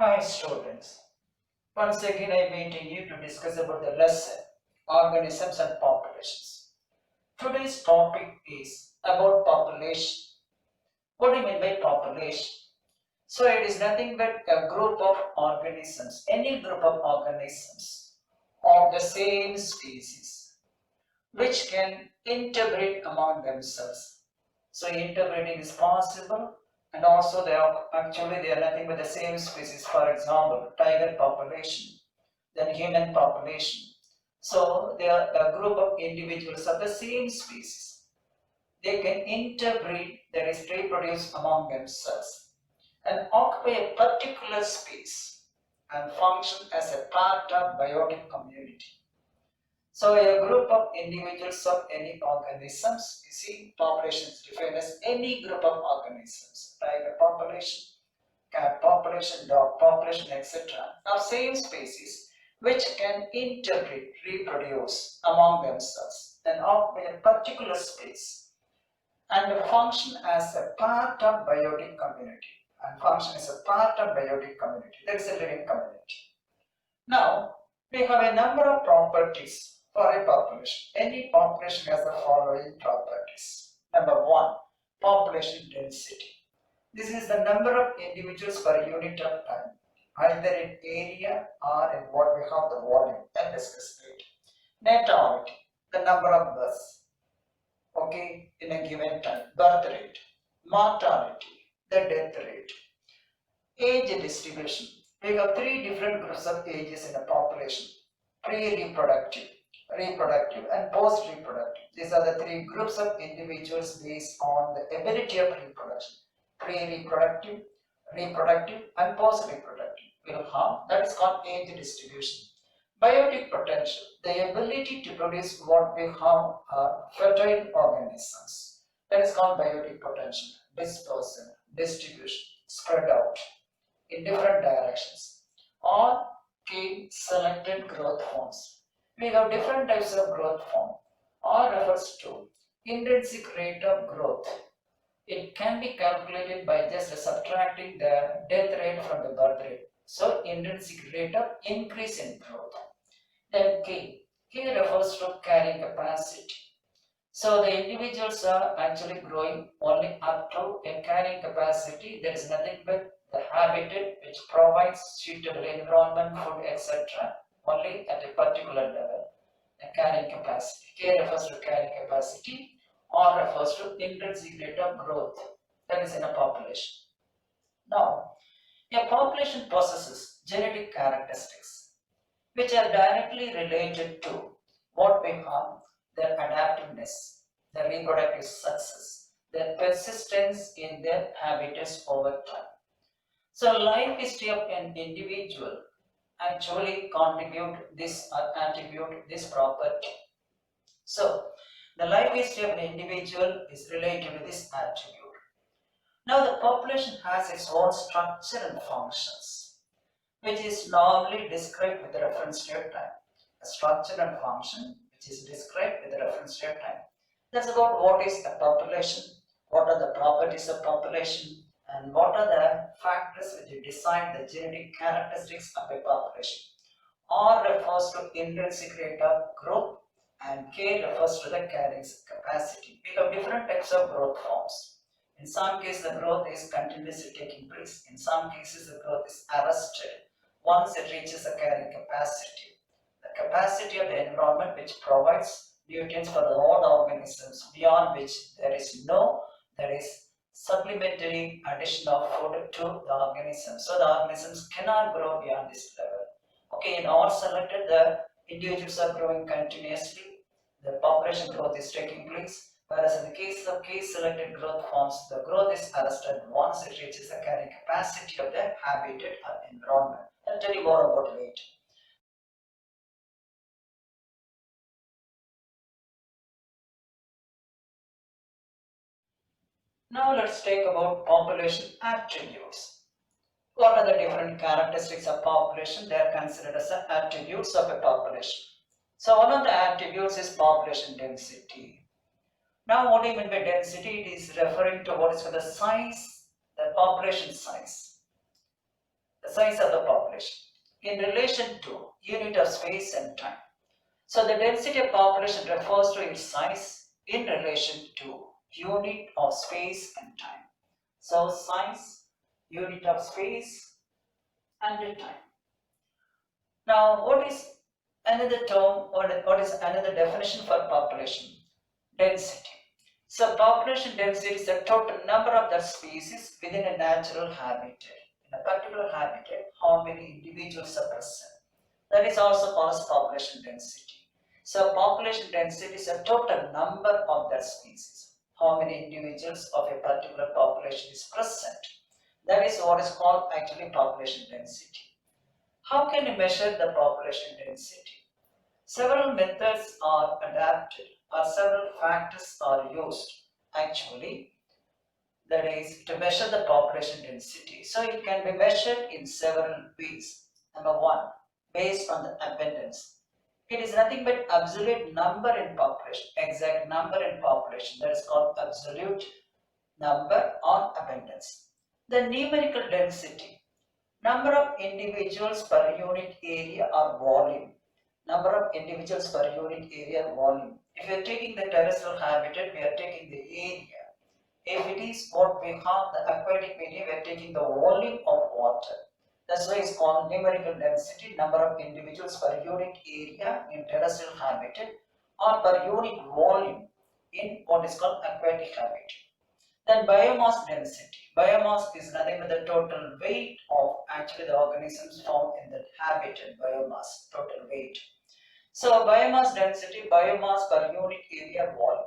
Hi students, once again I am meeting you to discuss about the lesson Organisms and Populations. Today's topic is about population. What do you mean by population? So it is nothing but a group of organisms, any group of organisms of the same species which can interbreed among themselves. So interbreeding is possible, and also they are nothing but the same species. For example, tiger population, then human population. So they are a group of individuals of the same species. They can interbreed, that is, reproduce among themselves, and occupy a particular space and function as a part of biotic community. So a group of individuals of any organisms, you see, population is defined as any group of organisms, tiger population, cat population, dog population, etc., of same species, which can interbreed, reproduce among themselves and occupy a particular space and function as a part of biotic community. And function as a part of biotic community, that is a living community. Now, we have a number of properties for a population. Any population has the following properties. Number one, population density. This is the number of individuals per unit of time, either in area or in what we have the volume. I'll discuss later. Natality, the number of births, okay, in a given time, birth rate. Mortality, the death rate. Age distribution. We have three different groups of ages in a population: pre-reproductive, reproductive, and post-reproductive. These are the three groups of individuals based on the ability of reproduction: pre-reproductive, reproductive, and post-reproductive. We'll have that is called age distribution. Biotic potential, the ability to produce what we have fertile organisms. That is called biotic potential. Dispersion, distribution, spread out in different directions, or selected growth forms. We have different types of growth form. R refers to intrinsic rate of growth. It can be calculated by just subtracting the death rate from the birth rate. So intrinsic rate of increase in growth. Then K refers to carrying capacity. So the individuals are actually growing only up to a carrying capacity. There is nothing but the habitat which provides suitable environment, food, etc. only at a particular level. The carrying capacity. K refers to carrying capacity. R refers to intrinsic rate of growth, that is in a population. Now, a population possesses genetic characteristics which are directly related to what we have their adaptiveness, their reproductive success, their persistence in their habitats over time. So life history of an individual actually contribute this attribute, this property. So the life history of an individual is related to this attribute. Now the population has its own structure and functions, which is normally described with reference to your time. A structure and function which is described with reference to your time. That's about what is a population, what are the properties of population, and what are the factors which decide the genetic characteristics of a population. R refers to intrinsic rate of growth, and K refers to the carrying capacity. We have different types of growth forms. In some cases, the growth is continuously taking place. In some cases, the growth is arrested once it reaches a carrying capacity. The capacity of the environment which provides nutrients for all the organisms, beyond which there is supplementary addition of food to the organism. So the organisms cannot grow beyond this level. Okay, in all selected, the individuals are growing continuously. The population growth is taking place. Whereas in the case of case-selected growth forms, the growth is arrested once it reaches the carrying capacity of the habitat or environment. I'll tell you more about it later. Now let's take about population attributes. What are the different characteristics of population? They are considered as the attributes of a population. So one of the attributes is population density. Now what do you mean by density? It is referring to what is called the size, the population size. the size of the population in relation to unit of space and time. So the density of population refers to its size in relation to unit of space and time. So size, unit of space and time. Now what is another term or what is another definition for population? Density. So population density is the total number of the species within a natural habitat. In a particular habitat, how many individuals are present. That is also called as population density. So population density is a total number of that species. How many individuals of a particular population is present. That is what is called actually population density. How can you measure the population density? Several methods are adapted or several factors are used actually, that is to measure the population density. So it can be measured in several ways. Number one, based on the abundance. It is nothing but absolute number in population, exact number in population, that is called absolute number or abundance. The numerical density, number of individuals per unit area or volume. Number of individuals per unit area or volume. If we are taking the terrestrial habitat, we are taking the area. If it is what we have the aquatic medium, we are taking the volume of water. That's why it's called numerical density, number of individuals per unit area in terrestrial habitat or per unit volume in what is called aquatic habitat. Then biomass density. Biomass is nothing but the total weight of actually the organisms found in the habitat, biomass, total weight. So biomass density, biomass per unit area volume.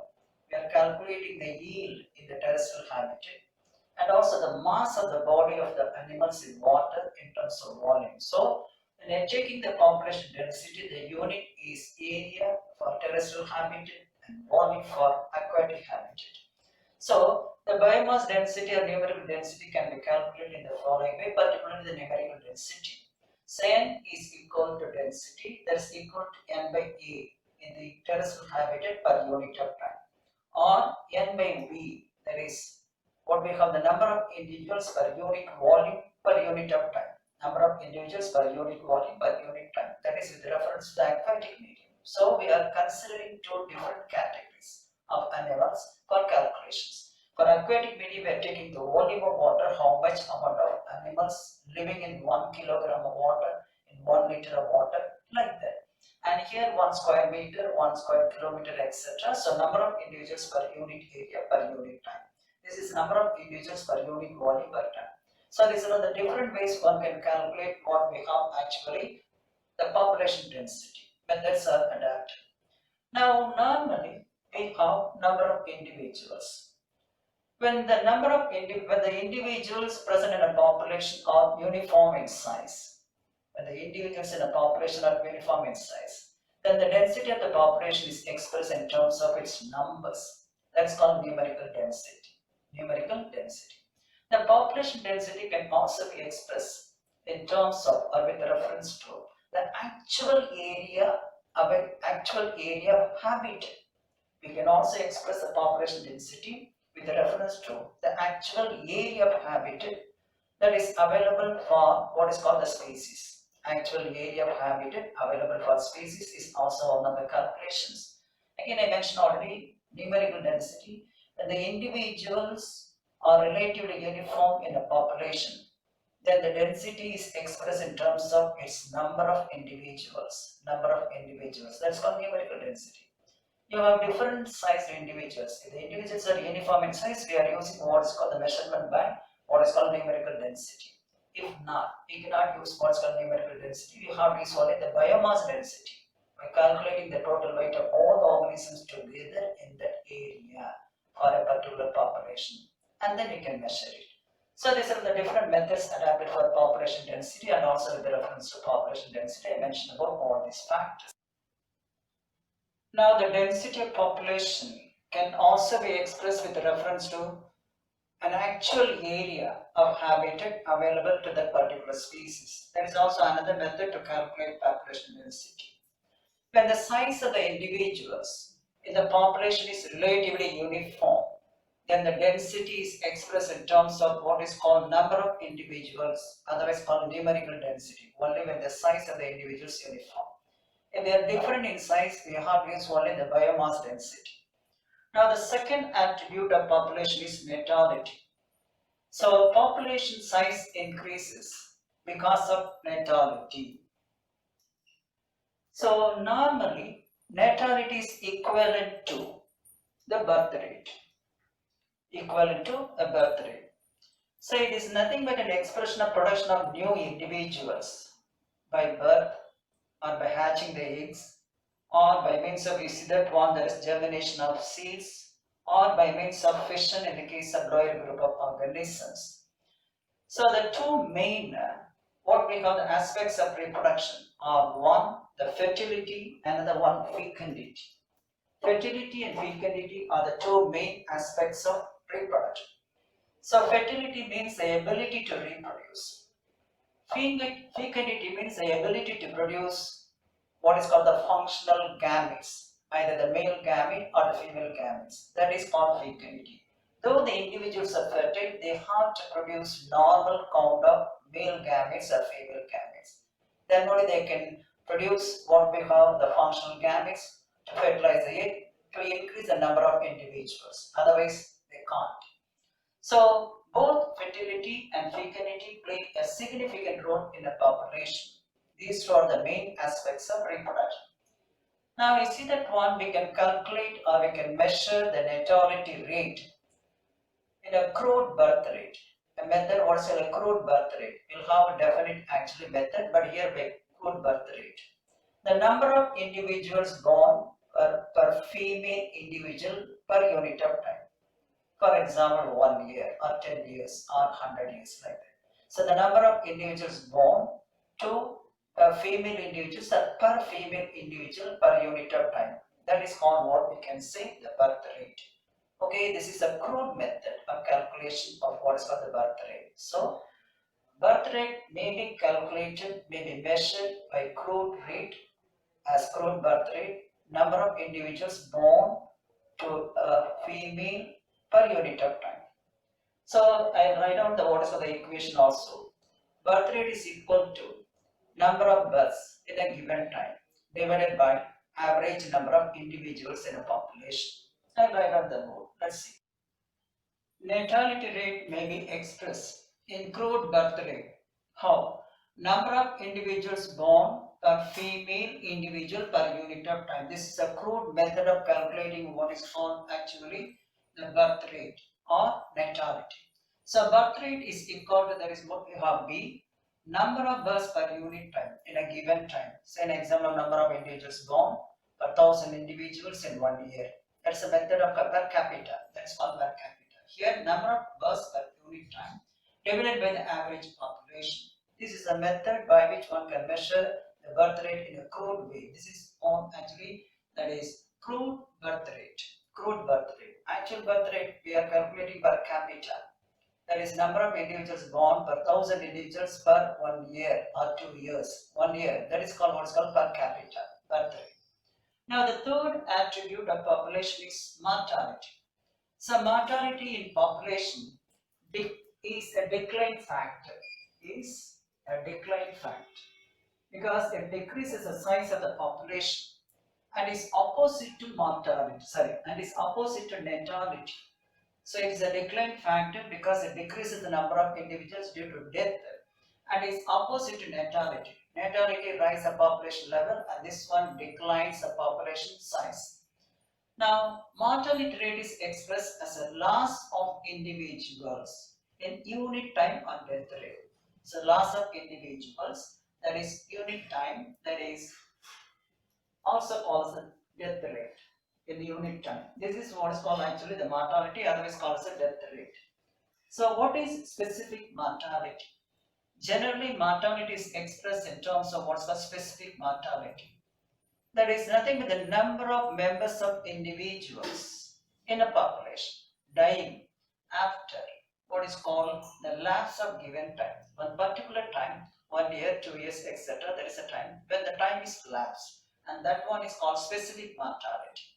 We are calculating the yield in the terrestrial habitat and also the mass of the body of the animals in water in terms of volume. So when you are taking the population density, the unit is area for terrestrial habitat and volume for aquatic habitat. So the biomass density or numerical density can be calculated in the following way, particularly the numerical density. So n is equal to density, that is equal to n by a in the terrestrial habitat per unit of time, or n by v, that is what we have the number of individuals per unit volume per unit of time. Number of individuals per unit volume per unit time, that is with reference to the aquatic medium. So we are considering two different categories of animals for calculations. For aquatic medium, we are taking the volume of water, how much amount of animals living in 1 kilogram of water, in 1 liter of water, like that. And here 1 square meter, 1 square kilometer, etc. So number of individuals per unit area per unit time. This is number of individuals per unit volume per time. So these are the different ways one can calculate what we have actually the population density. Methods are adapted. Now normally we have number of individuals. When the number of when the individuals present in a population are uniform in size, when the individuals in a population are uniform in size, then the density of the population is expressed in terms of its numbers. That's called numerical density. Numerical density. The population density can also be expressed in terms of or with reference to the actual area of habitat. We can also express the population density with reference to the actual area of habitat that is available for what is called the species. Actual area of habitat available for species is also one of the calculations. Again, I mentioned already numerical density. When the individuals are relatively uniform in a population, then the density is expressed in terms of its number of individuals. Number of individuals. That's called numerical density. You have different sized individuals. If the individuals are uniform in size, we are using what is called the measurement by what is called numerical density. If not, we cannot use what is called numerical density. We have to use only the biomass density by calculating the total weight of all the organisms together in that area for a particular population, and then we can measure it. So these are the different methods adapted for population density, and also with the reference to population density, I mentioned about all these factors. Now the density of population can also be expressed with reference to an actual area of habitat available to that particular species. There is also another method to calculate population density. When the size of the individuals in the population is relatively uniform, Then the density is expressed in terms of what is called number of individuals, otherwise called numerical density, only when the size of the individual is uniform. If they are different in size, we have to use only the biomass density. Now the second attribute of population is natality. So population size increases because of natality. So normally natality is equivalent to the birth rate. Equivalent to a birth rate. So it is nothing but an expression of production of new individuals by birth or by hatching the eggs or by means of, you see that one, there is germination of seeds or by means of fission in the case of lower group of organisms. So the two main what we call the aspects of reproduction are one, the fertility, and another one, fecundity. Fertility and fecundity are the two main aspects of reproduction. So fertility means the ability to reproduce. Fecundity means the ability to produce what is called the functional gametes, either the male gamete or the female gametes. That is called fecundity. Though the individuals are fertile, they have to produce normal count of male gametes or female gametes. Then only they can produce what we call the functional gametes to fertilize the egg to increase the number of individuals. Otherwise, they can't. So both fertility and fecundity play a significant role in a population. These two are the main aspects of reproduction. Now we see that one, we can calculate or we can measure the natality rate in a crude birth rate. A method, what's a crude birth rate? We'll have a definite actually method, but here by crude birth rate. The number of individuals born per female individual per unit of time. For example, 1 year or 10 years or 100 years like that. So the number of individuals born to female individuals or per female individual per unit of time. That is called what we can say the birth rate. Okay, this is a crude method of calculation of what is called the birth rate. So birth rate may be calculated, may be measured by crude rate as crude birth rate, number of individuals born to a female per unit of time. So I write down the what is the equation also. Birth rate is equal to number of births in a given time divided by average number of individuals in a population. I write down the mode. Let's see. Natality rate may be expressed in crude birth rate. How? Number of individuals born per female individual per unit of time. This is a crude method of calculating what is called actually the birth rate or natality. So birth rate is equal to, that is what we have B, number of births per unit time in a given time. Say an example of number of individuals born per 1,000 individuals in 1 year. That's a method of per capita. That's called per capita. Here number of births per unit time divided by the average population. This is a method by which one can measure the birth rate in a crude way. This is on actually, that is crude birth rate. Crude birth rate. Actual birth rate we are calculating per capita. That is number of individuals born per 1,000 individuals per 1 year or 2 years. 1 year. That is called what is called per capita birth rate. Now the third attribute of population is mortality. So mortality in population is a decline factor. Is a decline factor because it decreases the size of the population and is opposite to mortality. And is opposite to natality. So it is a decline factor because it decreases the number of individuals due to death and is opposite to natality. Natality rises the population level and this one declines the population size. Now, mortality rate is expressed as a loss of individuals in unit time or death rate. So loss of individuals, that is unit time, that is also called the death rate in unit time. This is what is called actually the mortality, otherwise called the death rate. So what is specific mortality? Generally, mortality is expressed in terms of what's called specific mortality. That is nothing but the number of members of individuals in a population dying after what is called the lapse of given time. One particular time, 1 year, 2 years, etc. There is a time when the time is lapsed, and that one is called specific mortality.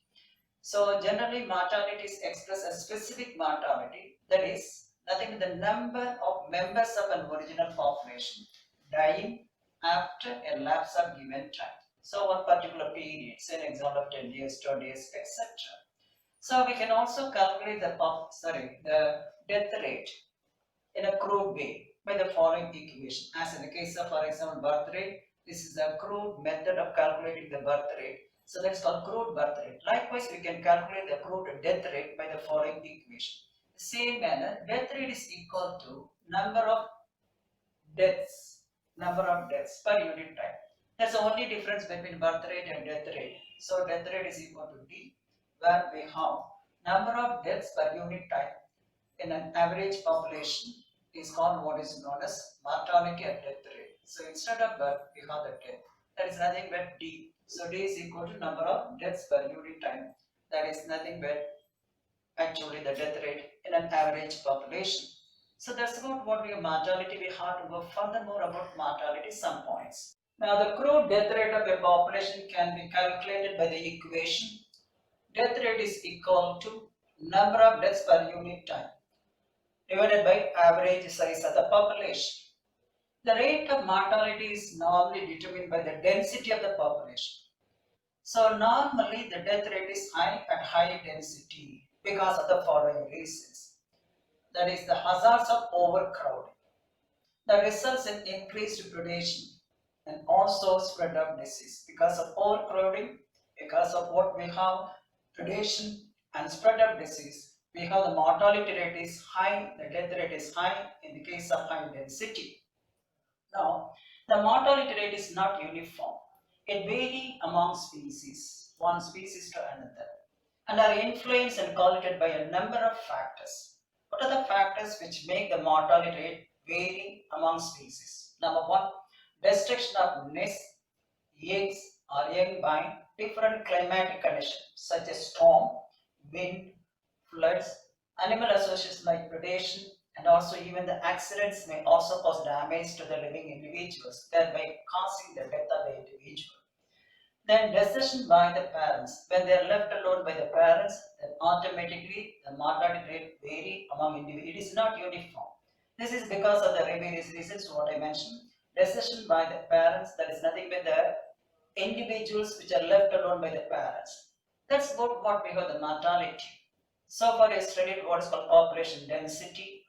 So generally mortality is expressed as specific mortality, that is nothing but the number of members of an original population dying after a lapse of given time. So one particular period, say an example of 10 years, 20 years, etc. So we can also calculate the death rate in a crude way by the following equation. As in the case of, for example, birth rate, this is a crude method of calculating the birth rate. So that's called crude birth rate. Likewise, we can calculate the crude death rate by the following equation. The same manner, death rate is equal to number of deaths per unit time. That's the only difference between birth rate and death rate. So death rate is equal to D, where we have number of deaths per unit time in an average population is called what is known as mortality and death rate. So instead of birth, we have the death. That is nothing but D. So D is equal to number of deaths per unit time. That is nothing but actually the death rate in an average population. So that's about what we have mortality. We have to go furthermore about mortality some points. Now the crude death rate of a population can be calculated by the equation. Death rate is equal to number of deaths per unit time divided by average size of the population. The rate of mortality is normally determined by the density of the population. So normally the death rate is high at high density because of the following reasons. That is the hazards of overcrowding that results in increased predation and also spread of disease. Because of overcrowding, because of what we have, predation and spread of disease, we have the mortality rate is high, the death rate is high in the case of high density. Now, the mortality rate is not uniform. It varies among species, one species to another, and are influenced and correlated by a number of factors. What are the factors which make the mortality rate vary among species? Number one, destruction of nests, eggs, or young by different climatic conditions such as storm, wind, floods, animal associations like predation, and also even the accidents may also cause damage to the living individuals, thereby causing the death of the individual. Then desertion by the parents. When they are left alone by the parents, then automatically the mortality rate vary among individuals. It is not uniform. This is because of the various reasons what I mentioned. Desertion by the parents, that is nothing but the individuals which are left alone by the parents. That's about what we have the mortality. So far I studied what is called population density,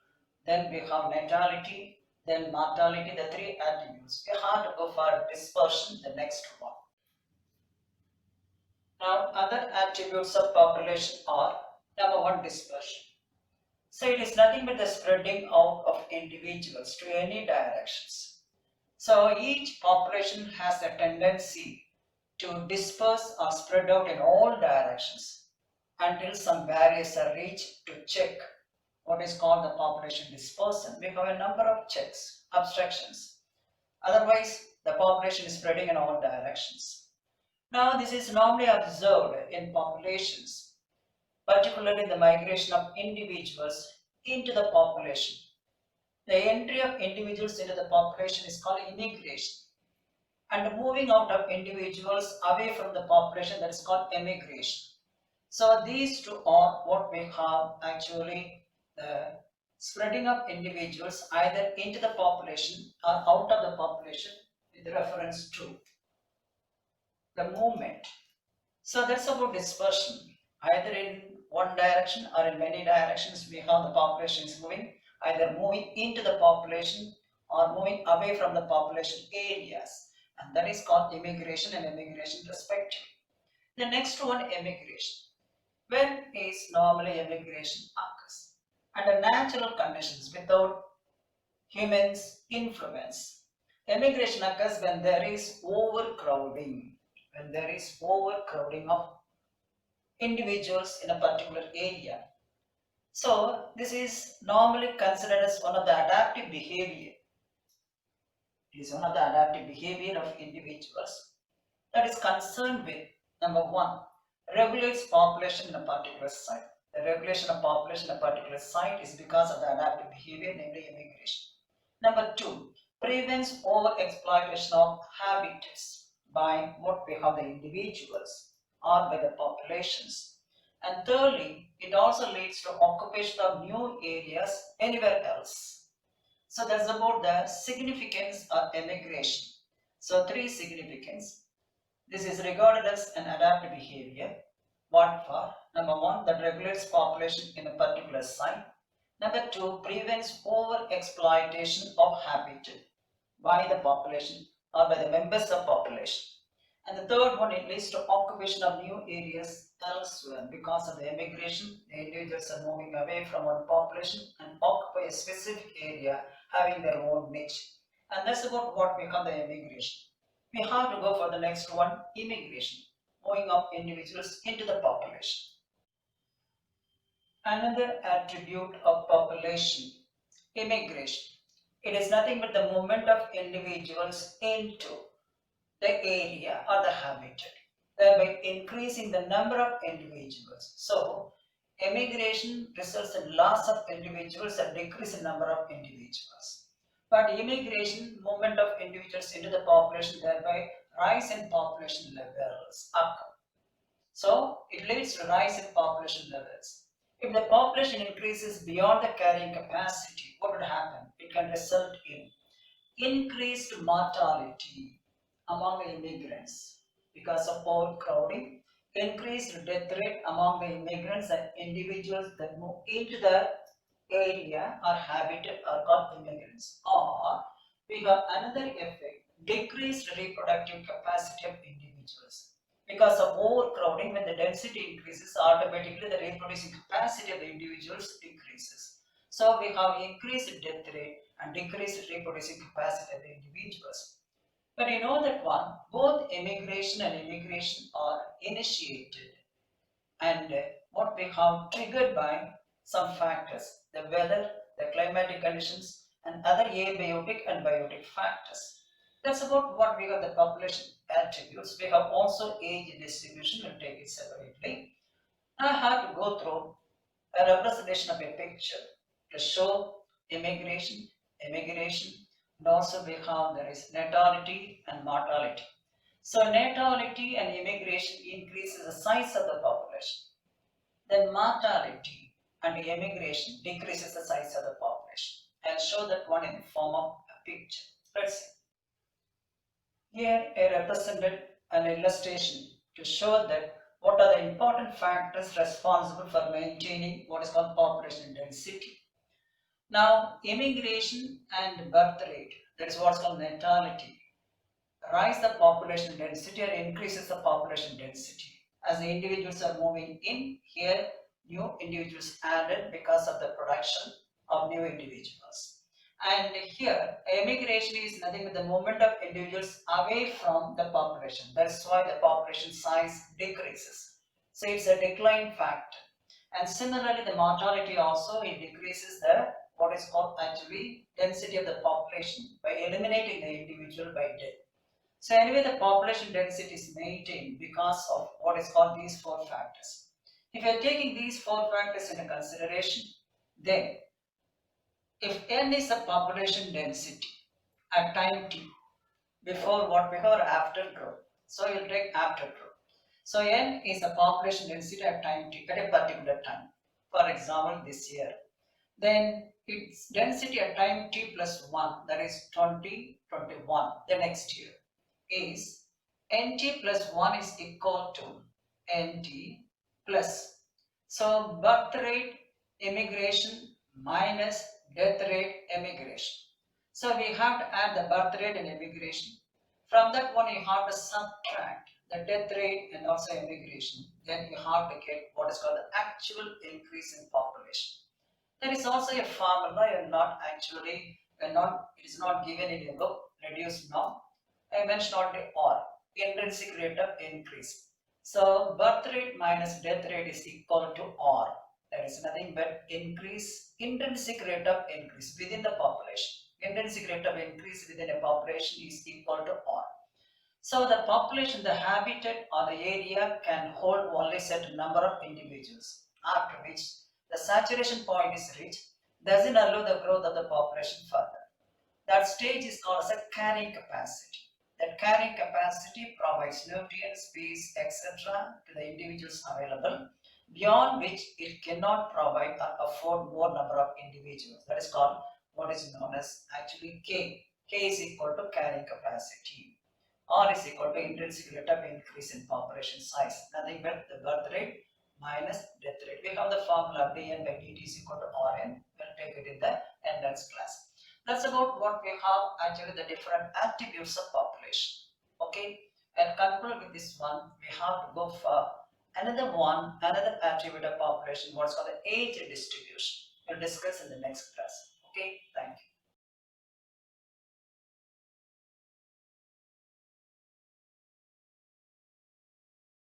then we have natality, then mortality, the three attributes. We have to go for dispersion, the next one. Now other attributes of population are number one, dispersion. So it is nothing but the spreading out of individuals to any directions. So each population has a tendency to disperse or spread out in all directions until some barriers are reached to check what is called the population dispersion. We have a number of checks, obstructions. Otherwise, the population is spreading in all directions. Now, this is normally observed in populations, particularly the migration of individuals into the population. The entry of individuals into the population is called immigration, and the moving out of individuals away from the population, that is called emigration. So these two are what we have actually the spreading of individuals either into the population or out of the population with reference to the movement. So that's about dispersion. Either in one direction or in many directions we have the population is moving, either moving into the population or moving away from the population areas, and that is called immigration and emigration respectively. The next one, emigration. When is normally emigration occurs? Under natural conditions without humans' influence. Emigration occurs when there is overcrowding, of individuals in a particular area. So this is normally considered as one of the adaptive behavior. It is one of the adaptive behavior of individuals that is concerned with number one, regulates population in a particular site. The regulation of population in a particular site is because of the adaptive behavior, namely immigration. Number two, prevents over-exploitation of habitats by what we have the individuals or by the populations. And thirdly, it also leads to occupation of new areas anywhere else. So that's about the significance of emigration. So three significance. This is regarded as an adaptive behavior. What for? Number one, that regulates population in a particular site. Number two, prevents over exploitation of habitat by the population or by the members of population. And the third one, it leads to occupation of new areas elsewhere. Because of the immigration, the individuals are moving away from one population and occupy a specific area having their own niche. And that's about what we call the immigration. We have to go for the next one, immigration, moving of individuals into the population. Another attribute of population, immigration. It is nothing but the movement of individuals into the area or the habitat, thereby increasing the number of individuals. So, immigration results in loss of individuals and decrease in number of individuals. But immigration, movement of individuals into the population, thereby rise in population levels occur. So, it leads to rise in population levels. If the population increases beyond the carrying capacity, what would happen? It can result in increased mortality among the immigrants because of overcrowding, increased death rate among the immigrants and individuals that move into the area or habitat are called immigrants. Or we have another effect, decreased reproductive capacity of individuals. Because of overcrowding, when the density increases, automatically the reproducing capacity of the individuals decreases. So we have increased death rate and decreased reproducing capacity of the individuals. But you know that one, both immigration and immigration are initiated and what we have triggered by some factors, the weather, the climatic conditions, and other abiotic and biotic factors. That's about what we have the population attributes. We have also age distribution, we'll take it separately. I have to go through a representation of a picture to show immigration, and also we have there is natality and mortality. So natality and immigration increases the size of the population. Then mortality and immigration decreases the size of the population. I'll show that one in the form of a picture. Let's see. Here I represented an illustration to show that what are the important factors responsible for maintaining what is called population density. Now, immigration and birth rate, that is what's called natality, rise the population density or increases the population density. As the individuals are moving in, here new individuals added because of the production of new individuals. And here, immigration is nothing but the movement of individuals away from the population. That's why the population size decreases. So it's a decline factor. And similarly, the mortality also, it decreases the what is called actually density of the population by eliminating the individual by death. So anyway, the population density is maintained because of what is called these four factors. If you are taking these four factors into consideration, then if n is the population density at time t, before what we have or after growth, so you'll take after growth. So n is the population density at time t at a particular time. For example, this year. Then its density at time t plus 1, that is 2021, the next year, is nt plus 1 is equal to nt plus. So birth rate immigration minus death rate immigration. So we have to add the birth rate and immigration. From that one you have to subtract the death rate and also immigration. Then you have to get what is called the actual increase in population. There is also a formula, you are not actually, it is not given in your book, reduced now. I mentioned only R, intrinsic rate of increase. So birth rate minus death rate is equal to R. That is nothing but increase, intrinsic rate of increase within the population. Intrinsic rate of increase within a population is equal to R. So the population, the habitat or the area can hold only certain number of individuals, after which the saturation point is reached, doesn't allow the growth of the population further. That stage is called as a carrying capacity. That carrying capacity provides nutrients, space, etc. to the individuals available. beyond which it cannot provide or afford more number of individuals. That is called what is known as actually K. K is equal to carrying capacity. R is equal to intrinsic rate of increase in population size. Nothing but the birth rate minus death rate. We have the formula dn by dt is equal to Rn. We'll take it in the endurance class. That's about what we have actually the different attributes of population. Okay, and conclude with this one, we have to go for another attribute of population, what's called the age distribution. We'll discuss in the next class.